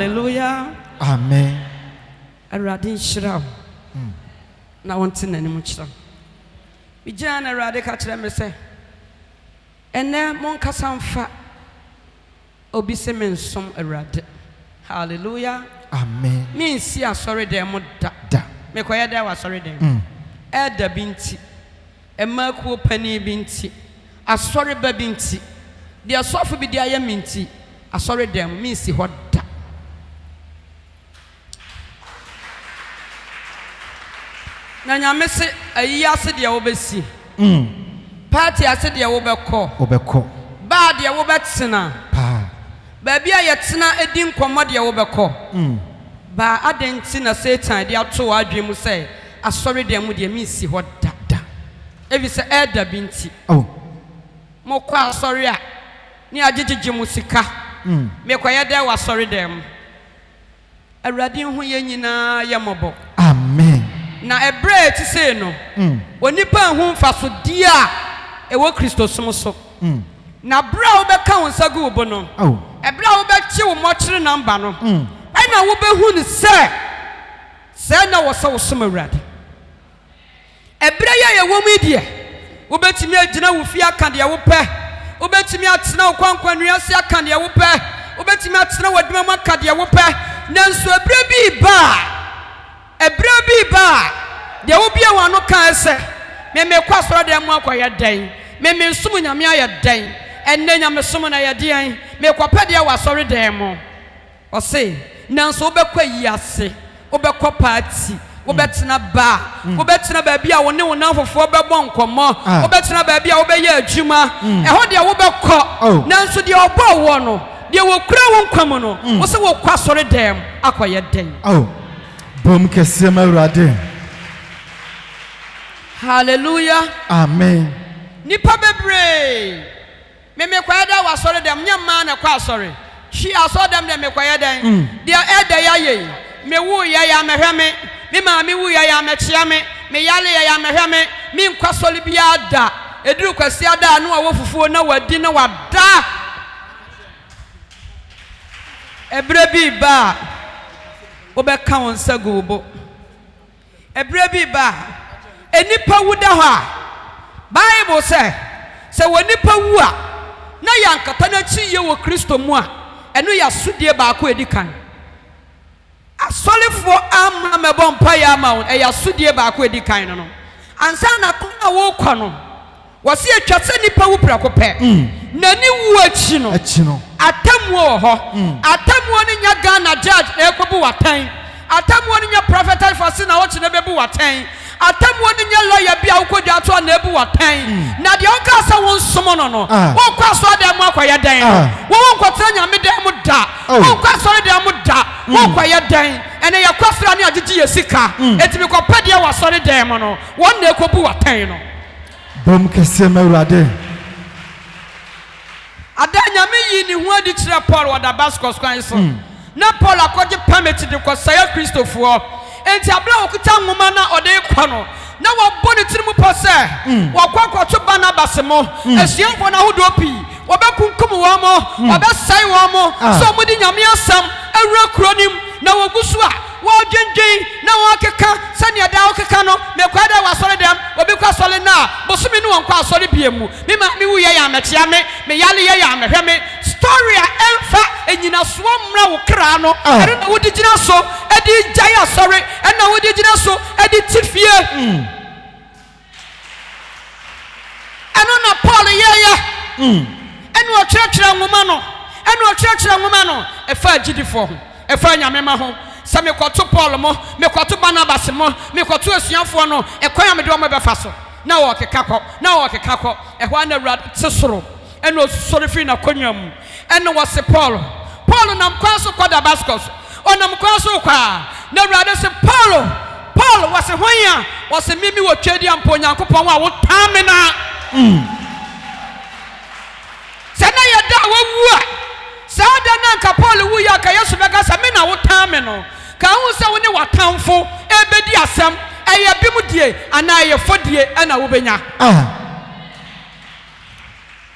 Hallelujah. Amen. Erade shira. Na wonte nanim kyerɛ. Bi gyan erade ka kyerɛ me sɛ ene mon kasamfa obi se men som erade. Hallelujah. Amen. Me nsi asɔre dem da. Me koye da wa asɔre dem. Eda binti. Emakuo pani binti. Asɔre ba binti. De asɔfo bi de aye minti. Asɔre dem me nsi hɔ da. Na nyame se ayi ase de wobesi. Party ase de wobekɔ. Ba de wobetsena. Ba bia yetena edi nkomo de wobekɔ. Ba adenti na Satan de ato adwemu sɛ asɔre de mu de me nsi hɔ da. Ebi sɛ ɛda binti. Mo kɔ asɔre a ni agegege mu sika. Me koye da wa asɔre dem. Awurade ho ye nyina ye mɔbɔ. Amen. Na ebre ti say no onipa hu mfaso di a ewo Kristo som so na bra wo beka won sagu obo no ebra wo bechi wo mokyere number no na wo behu ni se na wo so som Awurade ebre ye wo mu die wo betimi agina wo fi aka de wo pɛ wo betimi atena wo kwankwanua se aka de wo pɛ wo betimi atena wo dwuma aka de wo pɛ nanso ebre bi ba de obi e wano kan se me kwa soro de mu akoye dan me nsum nyame aye dan enne nyame som na ye den me kwa pede wa soro dan mu o se nanso obekwa yi ase obekwa party obetena ba obetena ba bia wo ne wo nan fofo obebɔ nkomo obetena ba bia obeye adwuma ɛho de wobekɔ nanso de obɔ wo no de wo kura wo nkwam no wo se wo kwa soro dan akoye dan Bom kese ma Awurade. Hallelujah. Amen. Nipa bebre. Me kwaya da wa sori dem nyama na kwa sori. Hwi aso dem me kwaya den. De eda ya ye. Me wu ya mehwe me. Me ma me wu ya mechia me. Me yale ya mehwe me. Me nkwa sori bia da. Eduru kwasi ada anu a wo fufuo na wadi na wada. Ebre bi ba. Obeka won sagubo ebre bi ba enipa wuda ho a Bible say wonipa wu a na yankata na chi ye wo Kristo mu a eno ya sudie ba ko edikan asolefo amna mebɔ mpa ya ma won ya sudie ba ko edikan no ansa na ko na wo kɔ no wose atwa se nipa wu prako pɛ nani wu achi no atamu ho atamu ni nya Ghana judge na ekobu watan atamu ni nya Prophetess Faustina Okyere na bebu watan atamu ni nya lawyer bia ukodwa ato na ebu watan na de onka sa won somo no no won kwa so da mu akoye dan won kwotira nyame dan mu da won kwa so da mu da won kwaye dan ene ye kwafra ni agigi ye sika etimi ko pede wa so dan mu no won na ekobu watan no Bom kese ma Awurade. Adanya me yi ni hu adi kire Paul wa Damascus kwan so na Paul akoje permit de ko saya Christopher enti abla okuta nwoma na ode kɔ no na wo boni tirimu pose wo kwakwato Barnabas mo esiamfo na hodo pi wo bekunkum wo mo wo be sai wo mo so mudi nyame asam awura kronim na wo gusu a wo dwendwen na wo keka sane ada wo keka no me kwada wa sore dem obi kwa sole na bosumi no won kwa sore biemu me ma me wuye ya metia me yale ye ya mehwe me story a emfa enyina so mra wo kra no ere na wodi gina so edi jaya sore ere na wodi gina so edi tifie eno na Paul ye eno o kyerɛkyerɛ nwoma no efa agidifo ho efa nyame ma ho sa me kwato Paul mo me kwato Barnabas mo me kwato asuafo no ekwan me de o me befa so na wo keka kɔ ehwa na Awurade tsesoro eno sori fi na konwa mu eno wo se Paul nam kwan so kɔ Damascus onam kwan so kwa na Awurade se Paul wo se honya wo se mimi wo twedi ampo Nyankopɔn a wo tame na se na yeda wo wu a sada na nka Paul wu ya ka Yesu bega sa me na wo tame no ka hu se wo ne watamfo ebedi asem eye bimudie ana eye fodie ana wo benya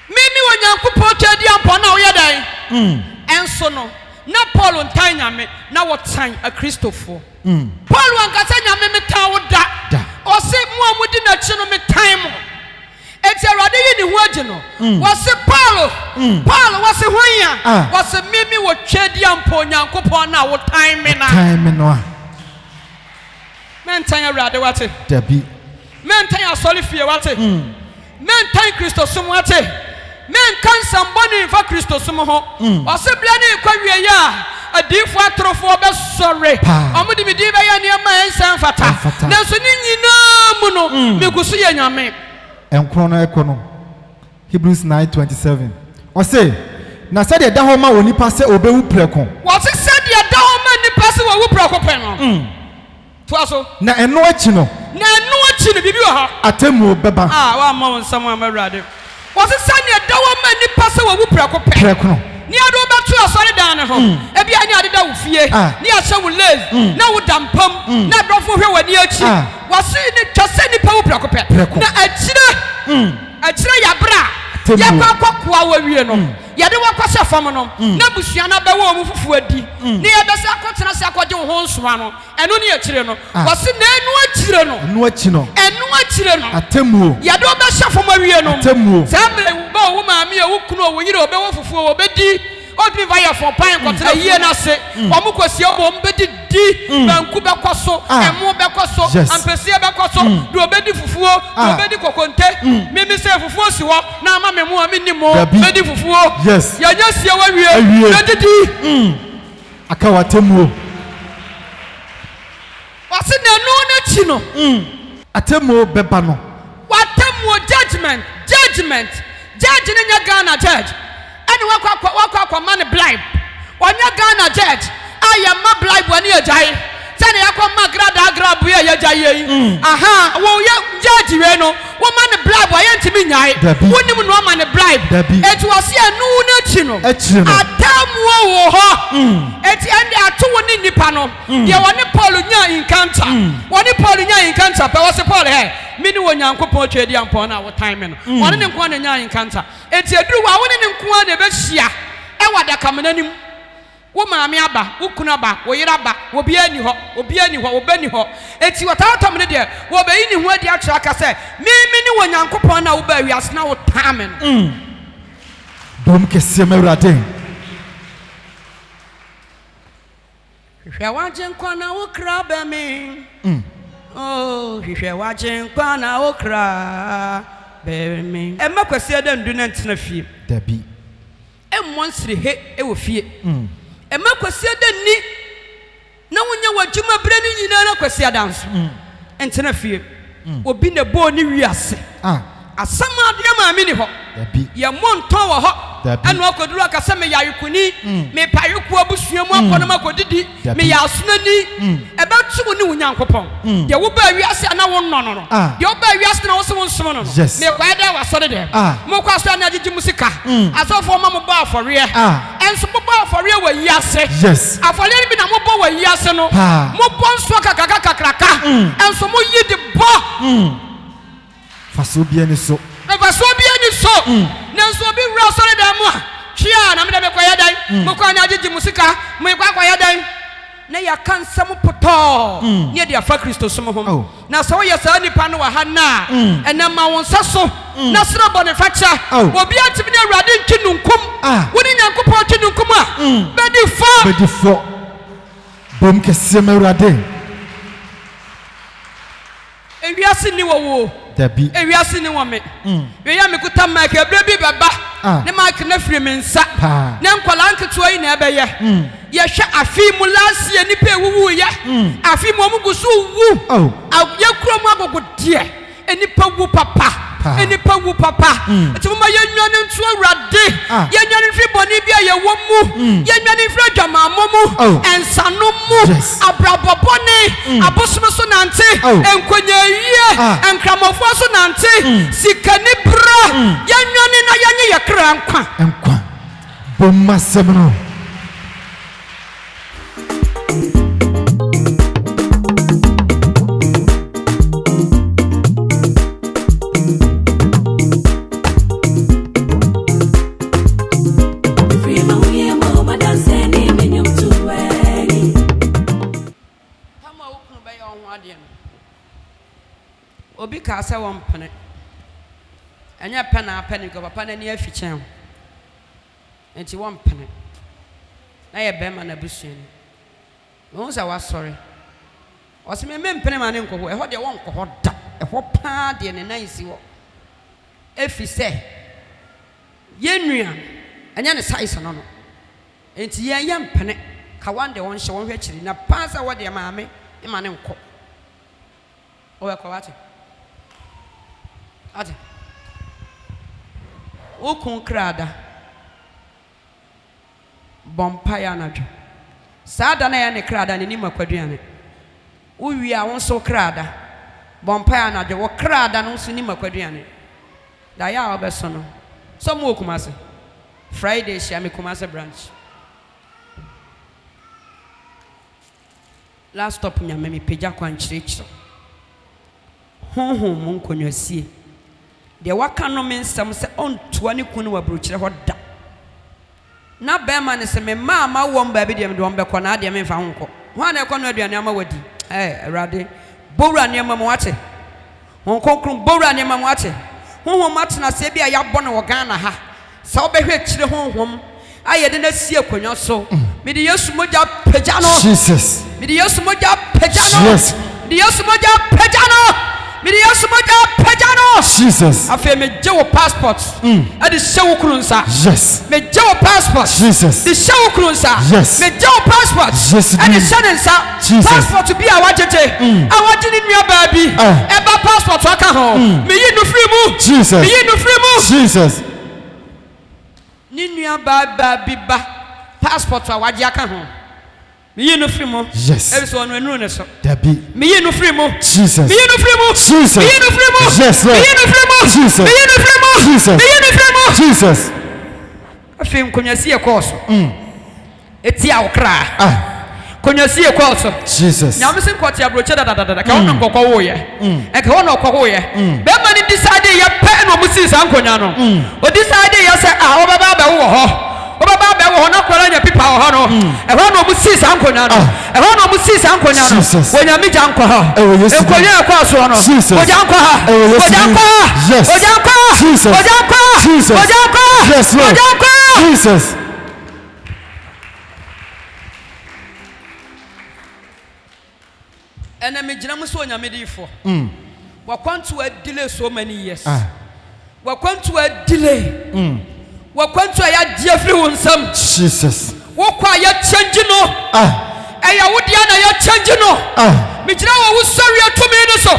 mimi wo Nyankopɔn twedi ampo na wo yedan enso no na Paul ntan nyame na wotan a Christopher Paul ankasa nyame metan wo da o se mo amudi na chi no metan mo eti Awurade yi ni ho agi no wo se Paul wo se hoya wo se mimi wo twedi ampo Nyankopɔn na wotan me na time no a mentan Awurade wate dabi mentan asɔre fie wate mentan Kristo som wate men kan samboni fa Kristo som ho o se bia ni kwa wie ya adifo atrofo be sɔre omudi mi di be ya ne ma ensan fata na so ni nyina mu no megusu ye nyame enkro no ekono Hebrews 9:27 o se na se de da ho ma oni pa se obewu preko wo se de da ho ma ni pa se wo wu preko pe no to aso na eno achi no bibi wo ha atemu beba wa ma won sam Awurade wo se de da ho ma ni pa se wo wu preko no ni ado betu asɔre dan ne ho ebi ani adeda wo fie ni ahyɛ wo lave na wo dampam na dɔfo hwe wani achi wase ni twase ni pa wo preko na akyire yabra yakwa kwakwa wo wie no yade wakɔhyɛ fam no na busua na bɛwɔ mu fufu adi ni yɛbɛsɛ akɔtena se akɔgye wo ho nsoma no ɛno ne akyire no wase na enu akyire no atemu yade obɛhyɛ fam awie no atemu saa mele wo wo maame wo kunu wo yire obɛwɔ fufu wo bɛdi obi va ya for pan kɔtena yie na se ɔmo kɔsie ɔmo bɛdi di banku bɛkɔso ɛmo bɛkɔso ampesie bɛkɔso do obɛdi fufuo do obɛdi kokonte mimi se fufuo si hɔ na ama me mo ami ni mo bɛdi fufuo ya nya sie wa wie bɛdidi akawa temu wase na no na chi no atemu bɛba no watemu judgment judge ne nya Ghana judge ani wakwa man bribe onya Ghana judge ayama bribe wani ejai sani yakwa magrada bu ya ejai aha wo ya judge we no wo man bribe wa yentimi nyai wonim no man bribe eti wase anu na chi no atamu wo ho eti ende ato woni nipa no ye woni Paul nya encounter pe wase Paul he mini wo Nyankopɔn twedi ampɔ na wo time no woni ne nko na nya encounter eti eduru wa woni ne nko na be hia e wada kamenanim wo maame aba wo kunu aba wo yira aba wo bia ni ho obani ho eti watawatam ne de wo bayi ni ho adi atwa ka se mini wo Nyankopɔn na wo ba wiase na wo time no bom kese Awurade hwehwe waje nkwa na wo kra ba me oh hwehwe waje nkwa na wo kra ba me emma kwase da ndu na ntena fie dabi emmonsre he e wo fie emma kwase da ni na wonya wadwuma bre ni nyina na kwase adanso ntena fie obi na bo ni wiase asama de maame ni ho dabi ye monton wo ho anu akoduru akase me yayekuni me payeku abusua mu akono makodidi me yasunani eba tu ni Nyankopɔn de wo ba wiase na wo nno no de wo ba wiase na wo se wo nsom no me kwa da wasore de mo kwa so na agigi musika asofo ma mo ba afore enso mo ba afore wa yiase afore ni bi na mo bo wa yiase no mo bo nso kakaka enso mo yi de bo faso bia ni so nanso bi wura sore da mu a hwia na me da be kwaya dan mo kwa nya agigi musika mo kwa kwaya dan na ya kansa mo poto ne de afa Kristo som ho na so ye sa nipa no wa ha na enema won saso na sra bone facha obi atimi na Awurade ntwinunkum woni Nyankopɔn ntwinunkum a bedi fo bom kese Awurade ewiase ni wo dabi ewiase ni wo me we ya me kuta mic ebre bi baba ne mic na firi me nsa ne nkwala nketo yi na ebeye ye hwe afi mu lasie ni pe wuwu ye afi mu omugusu wu ye kuro mu agogo de enipa wu papa eti mo ma ye nwane ntu Awurade ye nwane firi boni bia ye wo mu ye nwane firi adwama momu ensano mu abrabobone abosom so nante enkonya yie enkramofo so nante sikani bra ye nwane na ye nye ye kra nkwa bom masem say one penny. And your pen a penny go papa na near fichen. And she one penny. Na ye be man abusuani. No say was sorry. Was me penny man nko ho. E ho de won ko ho da. E ho pa de ne nan si wo. Efi say yenua anya ne size no no. Enti ye yam penny. Ka one de won hye won hwe kiri na pa say wo de maame e man nko. O we ko wate. Ate. O kun krada. Bompaya na dwo. Sada na ya ne krada ne nim akwaduane. O wi a won so krada. Bompaya na dwo wo krada no so nim akwaduane. Da ya obeso no. So mo Kumasi. Friday shia me Kumasi branch. Last stop nya me pagya kwan chirichiro. Honhom mon konyosie. De waka no mensam se ontoa ne kunu wabrochire hoda. Na bema ne se me mama wo mba bi de me do mbekọ na de me mfa honko. Ho na ekọ no aduane ama wadi. Awurade bowura ne ama mo ate. Honkonkrum bowura ne ama mo ate. Honhom atena se bia ya bọ ne wo Ghana ha. Sa obehwe chire honhom ayede na sie akonyo so. Me de Yesu moja pagya no. Jesus. Me de Yesu moja pagya no. Yes. Me de Yesu moja pagya no. Me de Yesu moja pagya no. Jesus. Afi me je wo passport. E de shewu krunsa. Yes. Me je wo passport. Jesus. De shewu krunsa. Yes. Me je wo passport. Yes. E de shenensa. Jesus. Passport bi a wajete. Awaji ni nua ba bi. E ba passport aka ho. Me yi no free mu. Jesus. Me yi no free mu. Jesus. Ni nua ba bi ba. Passport awaji aka ho. Me yi no free mu. Yes. E so no enu ne so. Dabi. Me yi no free mu. Jesus. Me yi no free mu. Jesus. Me yi no free mu. Yes, Lord. Me yi no free mu. Jesus. Me yi no free mu. Jesus. Me yi no free mu. Jesus. Afi nkonyasie course. Eti Accra. Konyasie course. Jesus. Nyame sin kwati abroche da ka wona nkokọ wo ye. E ka wona okọ wo ye. Be ma ni decide ye pe no musi san konya no. O decide ye say wo baba ba wo ho. Wo baba ba wo ho na kwara nya pipa wo ho no. E ho no musi san konya no. E ho no musi san konya no. Wonya mi jan kwa ha. E konya kwa so no. Wo jan kwa ha. Wo jan kwa ha. Yes. Wo jan kwa. Jesus. Wo jan kwa. Jesus. Wo jan kwa. Yes, Wo Lord. jan kwa. Jesus. And I'm a so nyame for. We're going to a delay so many years. We're going to a delay. We're going to a dear free some. Jesus. What quiet changing no. And I would you're changing no. Mijra was sorry to me so.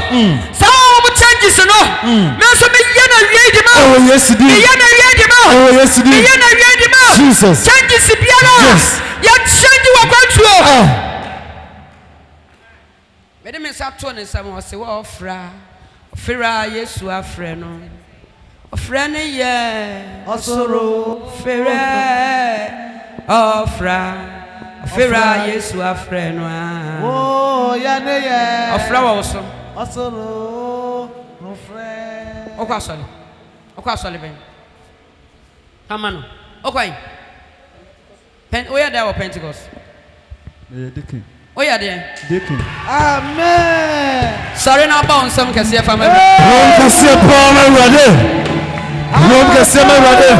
Some changes no. Master me yana read him out. Oh yes, you do. Yana read him out. Oh yes, you do. Yana read him out. Jesus. Changes the piano. Yes. You're changing what control. Mede me sa to ne sam o se wo ofra ofra Yesu afre no ofra ne ye osoro fere ofra Yesu afre no oh ya ne ye ofra wo so osoro no fre okwa sole ben amano okwai pen oya da wo Pentecost Deacon. Oya de Deacon. amen sorry na ba on some kese fa me Rom kase pa me rade. Rom kase me rade.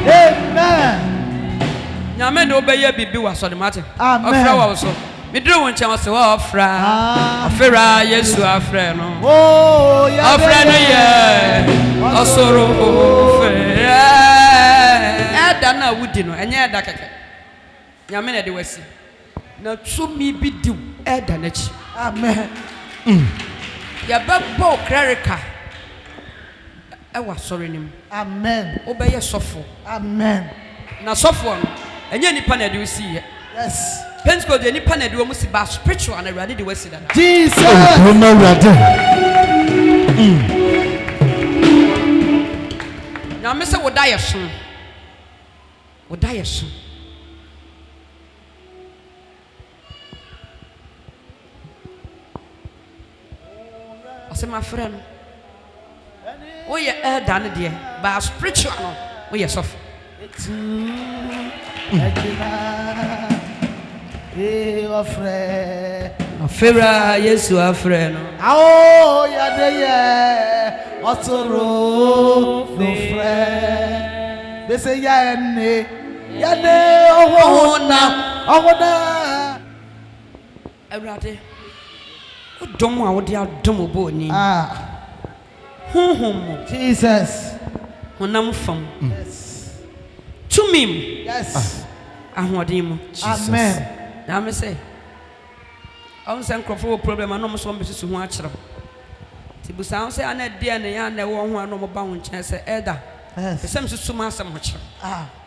amen nyame no obeye bibi wa so de mate Amen. ofra wa so me duro won chen so ofra Yesu afra no oh ya ofra no ye osoro fe eda na wudi no enye eda keke nyame na de wasi na tumi bi di eda na chi amen ya babo clerical e wa sorry nim amen obeye sofo amen na sofo no enye nipa na de wasi ye yes Pentecost de nipa na de wo musi ba spiritual na ready de wasi da Jesus Oh me rade. na me se wo da ye so ose my friend we ye elder ne de ba spiritual no we ye sofo ofre Febra Yesu afreno. Oh, yadeye. Otoro no friend. They say yane. Yane ohona. Everybody. Don't want what they are dumb boni. Homhom. Jesus. Honhom from. Yes. To me. Yes. Amen. Now me say. I don't say crofo problem. I know most one business who watch them. Tibusa say I need dear and I want one no more bound chance. Eda. Yes. The same to master much.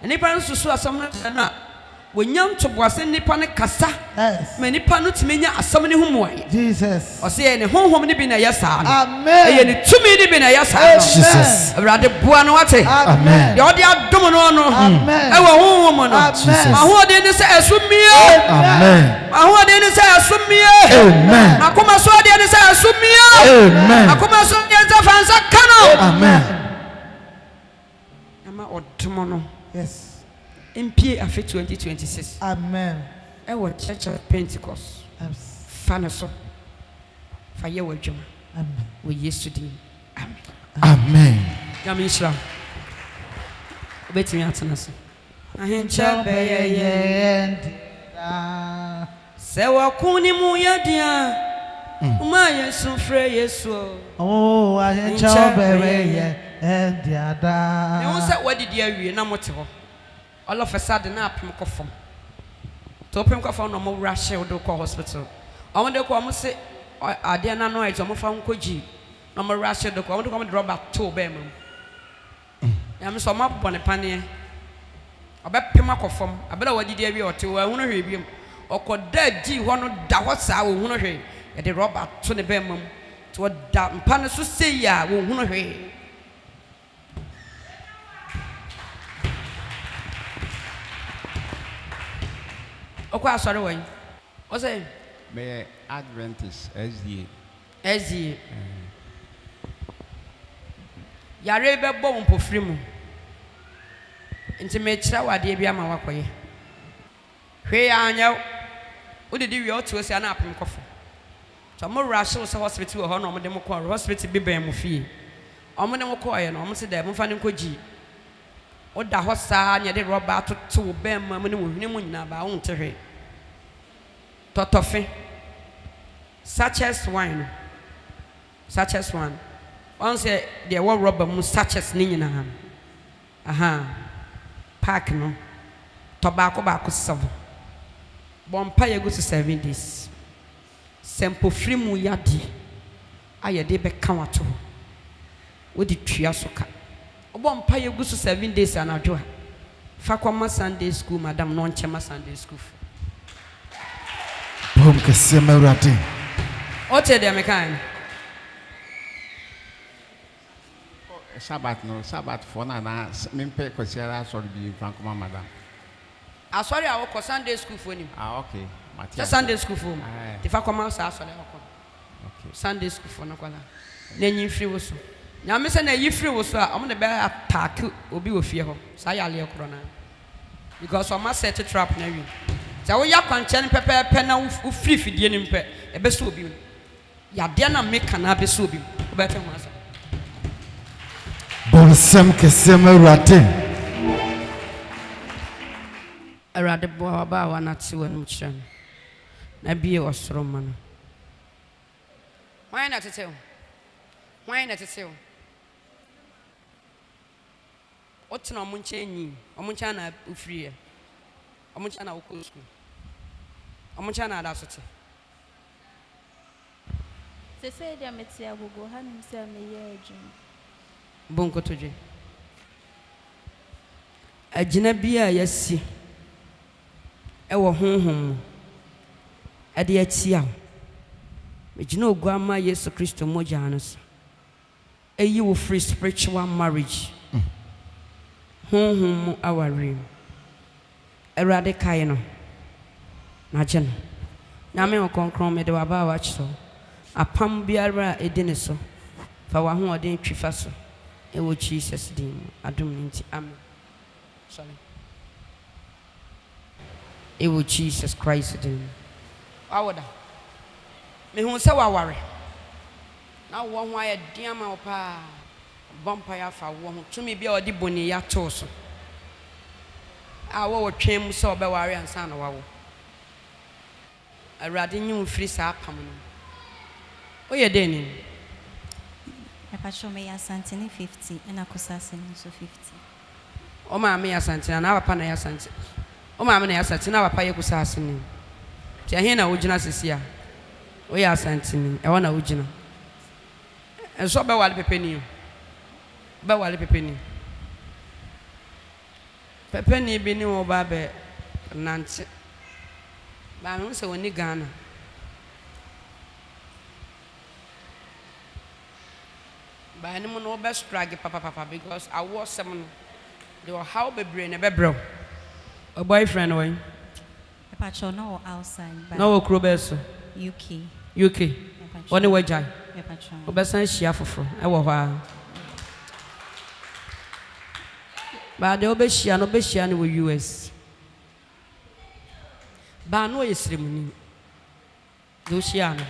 And if I was to sue some when young to was in Nippon Cassa. Yes. Many panels mean as so many whom Jesus. or say any home been a yes. Amen. And 2 minutes been a yes. Jesus. Rather buonoate. Amen. The audio domino. Amen. I will woman. Jesus. My whole didn't say a swim me. Amen. My whole didn't say a swim me. Amen. I come as well didn't say a swim me. Amen. I come as well didn't say fancy canoe. Amen. Am I or tomorrow? Yes. In PA after 2026. Amen. I will Church of Pentecost. Fanaso. Fire with John. Amen. We yesterday. Amen. Amen. Yamisha. Obey me at us. I ain't say what kuni mu yadia. Umaya sunfre yesu. Oh, I ain't chabere and the other. You say what did you na motivo? All of a sudden na pim ko fom. To pim ko fom no mo rush do ko hospital. I want to ko mo say ade na no e to mo fa nkoji. No mo rush do ko. I want to come the rubber to be mam. Ya me so ma bone pane. Obe pim akofom. Abela wadi dia bi ote wa hunu hwe biem. Okoda gi ho no da ho saa wo hunu hwe. E de rubber to ne be mam. To da mpane so sei ya wo hunu hwe. Okay, sorry, when what's it? May Adventist SDA. SDA. Yare be bom po frimu. Nti me kira wade bia ma wakoye. Hwe anya wo de wi o to ase na apem kofo. So mo rush wo hospital ho no mo de mo ko hospital bi ben mo fie. Omo de mo ko ye no mo se de mo fa ne nkoji. O da ho saa nya de roba to ben ma mo ne mo hwene mo nyina ba wo nte hwe. Totofe. Sachets wine. Sachets wine. On say the war rubber mu sachets ni nyina. Aha. Pack no. Tobacco ba ko 7. Bompa ye go to 7 days. Sempo free mu yadi. Aye de be kan wato. Wo di twia soka. Bompa ye go to 7 days anadwo. Fa kwa Sunday school madam no nchema Sunday school. Bom kese mawrati. Ote de mekan. Sabbath for na mempe kwasiara sorry bi frankoma madam. Asori a wo Sunday school for ni. Okay. Matia. Sunday school for. Ti fa koma sa asori wo. Okay. Sunday school for no kwala. Na nyi free wo so. Nya me se na yi free wo so a omo de be attack obi wo fie ho. Sa ya le ekro na. Because o ma set trap na wi. Sa wo ya kwanche ni pepe na wo free fidie ni mpe. E be so obi. Ya de na make na be so obi. Wo be te ho asa. Bonsam kese mawrati. Arade bo ba wa na ti wonu kire. Na bie osoro ma no. Why not to tell? Why not to tell? What's no muncheni? Omunchana ufrie. Omunchana uko school. Omunchana da sote. Se say dia meti Agogo hanim se ameye adwum. Bonko toje. Agina bia yasi. Ewo honhom. Ade atia. Agina ogwama Yesu Kristo moja anas. Eyi wo free spiritual marriage. Homhom aware. Erade kai no. Na je no. Nyame okonkron me de waba wa kiro. Apam biara edine so. Fa wa ho odin twifa so. Ewo Jesus dim. Adom nti amen. Sorry. Ewo Jesus Christ dim. Awoda. Me hu se waware na wo ho aye dia ma opa bompa ya fa wo ho tumi bia odi boni ya to so a wo twem se obeware ansa na wawo awrade nyu free sa apam no oye deni Me pacho me Asante ni 50 and Akusase ni so 50. o maame Asante na papa na Asante o maame na Asante na papa ye Kusase ni ti ahe na wogina sisia oye Asante ni e wona wogina enso be wale pepeni be wale pepeni pepeni bi ni wo ba be nante ba me se woni Ghana ba ni mo no be struggle papa because I was some they were how be brain be bro a boyfriend way Me pacho no outside but no wo kro be so UK woni wajai me pacho. obesan hia foforo e wo ho a ba de obehia no wo US ba no yesremuni do hia no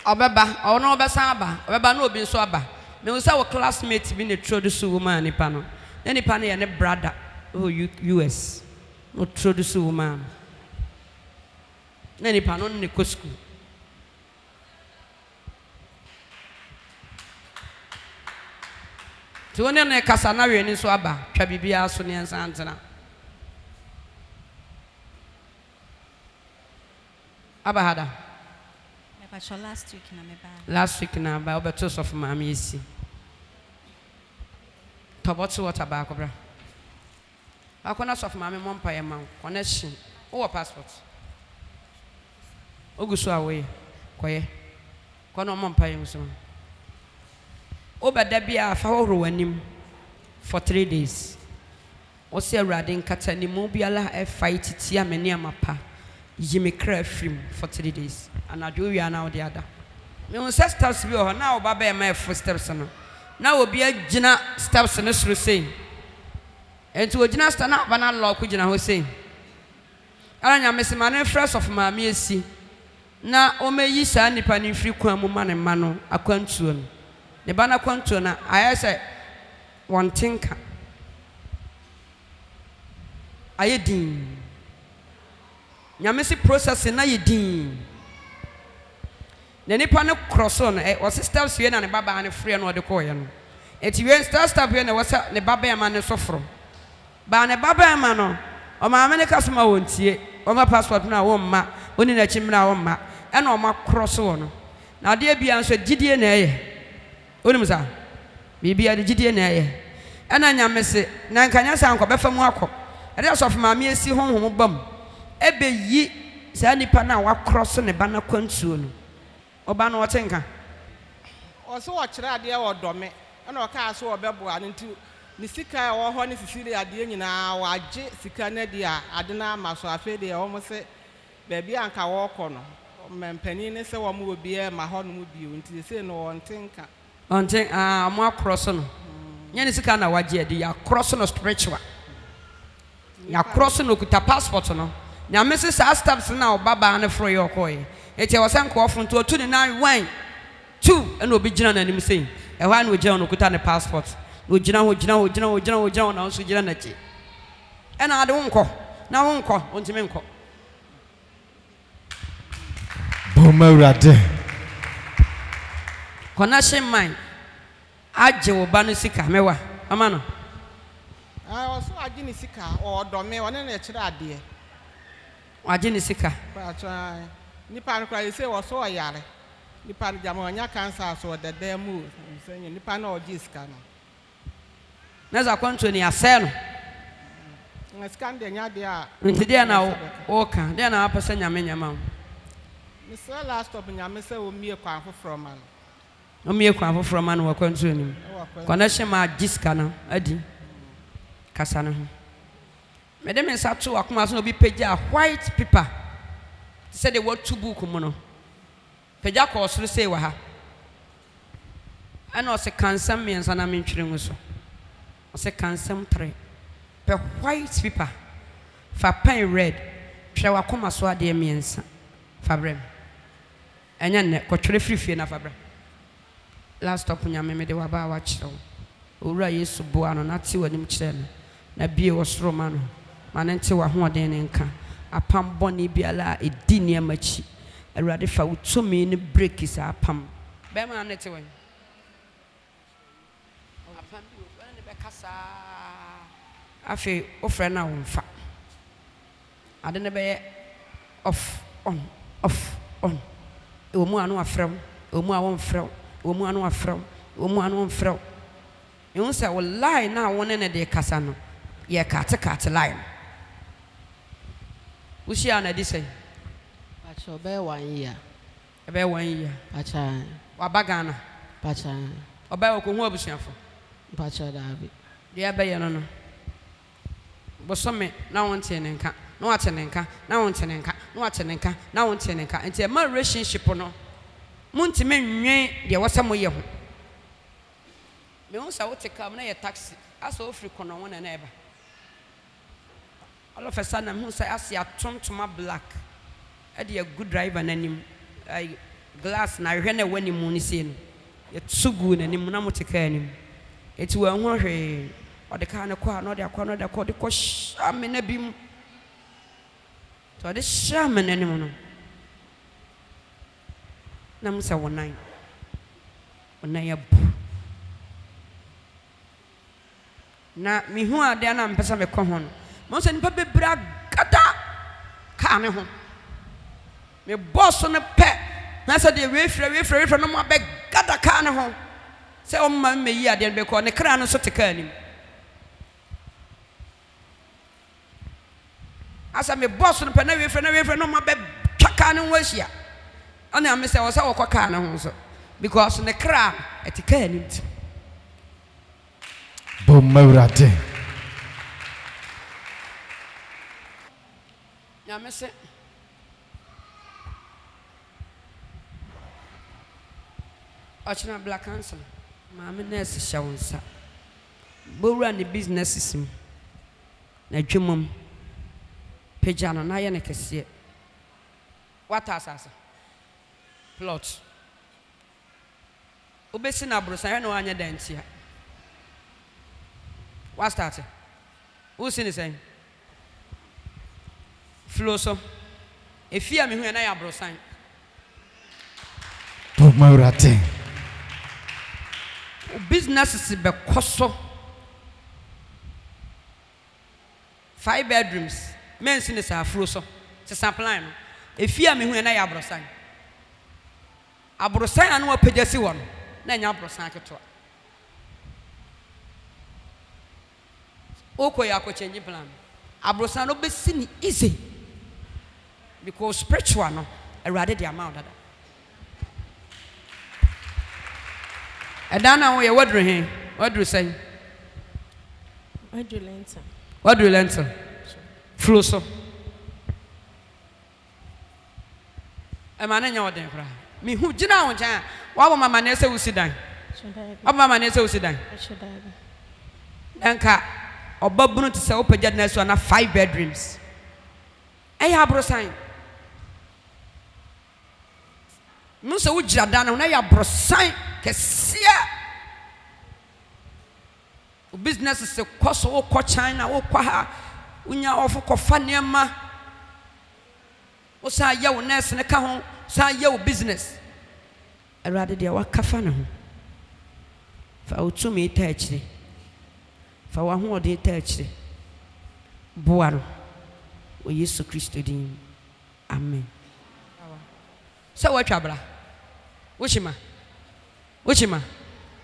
obeba ono obesan aba obeba no obi nso aba me say wo classmate bi ne introduce woman nipa no na nipa no ye ne brother US no introduce woman na nipa no ne ko school ti woni na kasa na we ni so aba twa bibia so ne nsantena aba hada Me pacho last week na me ba. last week na ba obeto so for Maame esi to bottle water ba akobra akona so for Maame mompa ye man connection o passport oguso awe koye kono mompa ye so obeda bia fa horo wanim for 3 days o se awrade nkata ni mu biala e fight tia me ne amapa yimi kra film for 3 days anadwo wi ana odi ada me on steps bi ho na oba be ma for steps no na obi agina steps no suru sei enti ogina sta na bana lock gina ho sei aranya mesema ne fresh of Maame esi na o meyi sa nipa ni free kwan mu ma ne ma no akwantuo no ne bana kwantuo na ayese one tinka ayedin nyamesi process na yedin ne nipa ne cross on o steps we na ne baba ne free no de koye no eti we step we na wasa ne baba ya ma ne sofro ba ne baba ya ma no o Maame ne kasoma wontie o ma passport na wo mma oni na chimna wo mma e na o ma cross no na de bia nso gidie na eye onim sa bibia de gidie na eye e na nyamesi na nkanya sa anko befa mu akọ e de so of Maame esi honhom bam ebe yi sa nipa na wa cross ne ba na kwantuo no oba no otenka oso wo kire ade e wodome na o ka so obeboa nti ni sika wo ho ni sisiri ade nyina waje sika na dia ade na amaso afi de wo mo se bebi anka wo kọ no mempani ne se wo mo obi e ma ho no mu bio nti se no wontenka onten mo across no nya ni sika na waje de ya cross no spiritual ya cross no kuta passport no nya mesi sa steps na obaba na fro yo koye eti wo san ko ofun to otu ni 9 1 2 ena obi gina na nim sei e hwa na ogina no kuta ne passport ogina na so gina na chi ena ade wonko na wonko ontime nko Bomawrade connection mind aje wo ba no sika mewa ama no oso aje ni sika o dome wona na kire ade aje ni sika ba cha nipa no kra se wo so oyare nipa no jama onya cancer so dede mu se nipa na oje sika no na za kwanto ni ase no scan de nya de a nti de na wo ka de na apesa nyame nyama Mr. Last stop nyame se o mie kwa afoforo man o mie kwa afoforo man wo kwanto ni connection ma jiska na adi kasa no ho me de me sa to akoma so obi page a white paper say the word to book mu no page a ko so say wa ha ana o se kansam me nsa na me ntwire ngu so o se kansam 3 pe white paper fa pen red hwe wa koma so ade me nsa fa brem enya ne kotwere frifie na fabra last stop nyame me de waba wa kyerɛw owura yesu boa no na te wanim kyerɛ no na bie wo soro ma no ma ne nte wa hoɔden ne nka apam bɔne biala edi nneɛma akyi awurade fa wo tumi ne break sa apam bɛma ne te wɔn apam bi wo ne bɛkasa afi ofrɛ na wo mfa ade ne bɛyɛ off on omu anu afrɛw omu awon frɛw omu anu afrɛw omu anu frɛw you say wo lie na wo ne de kasa no ye kate lie wo shi ana di say pacho be 1 year ebe 1 year pacha wa bagana pacha oba wo ko hu abusuafo pacha dabi de ebe ye no bosome na won tie ne nka na wate ne nka na won tie ne nka na wate ne nka na won tie ne nka enti ma relationship no munti me nwen de wasa mo ye ho me hu sa wote kam na ye taxi aso ofri kono won na eba all of a sudden me hu sa asia tontoma black e de a good driver nanim ai glass na hwe na wani mu ni se no ye tsugu nanim na moteka anim eti wa hu hwe ode ka na kwa no de akwa no de ko de ko shame na bim to de shame na nim no na musa wonan ya bu na mi hu ade na mpesa me ko ho no mo se nipa bebra gada ka ne ho me boss no pe na se de we frɛ no mo be gada ka ne ho se o ma me yi ade be ko ne kra no so te ka anim asa me boss no pe na we frɛ no mo be twaka ne ho ahia ana am say wo say wo kwaka na ho so because ne kra etika anim ti bom mawrate ya me say ochina black council maame nurse shawunsa bowra ne businesses mu na dwemom pejano na ye ne kese what asasa plot obesi na brosan no anya dantia what start who see the same flow so efia me hu na ya brosan bom mawrate businesses be koso 5 bedrooms men see the flow so se supply no efia me hu na ya brosan abrosan anu apagasi won na nya abrosan keto oko ya ko change plan abrosan no be sini easy because spiritual no erade the amount that edana wo ye wadru he wadru say wadru lenta flow so e ma na nya woden kra mi hu gina won jan wa bo mama na se usidan wa mama na se usidan enka obabunu te se opagya na so na 5 bedrooms e ya brosan mu se wo gira dan na ya brosan kesia o business se koso wo ko China wo kwa ha unya ofu ko fa niema wo sa ya wo nurse ne ka ho sa ye wo business erade dia wakafa ne ho fa utumi ta akire fa wa ho ode ta akire boa no o Yesu Kristo din amen so wa twabra wochima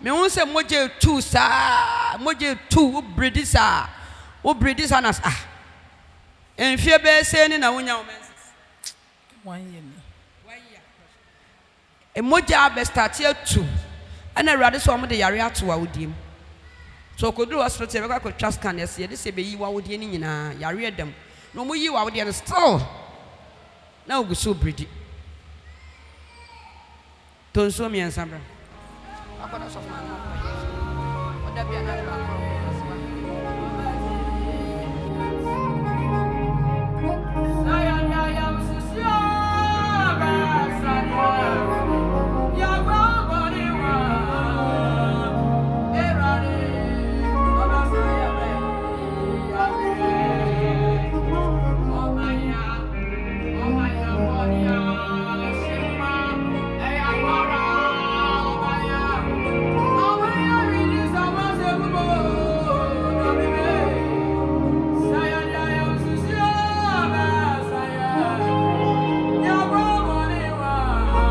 me won se moje 2 sa moje 2 wo bredisa nas enfie be se ni na wonya wo menses 1 year ni emoja be start here 2 ana awurade so mo de yare ato wa wodiem so koduru hospital be kwa trust scan yes ye de se be yi wa wodie ni nyina yare edam no mo yi wa wodie no still na oguso bredi tonso mi ansambra akoda so funa no oda bia na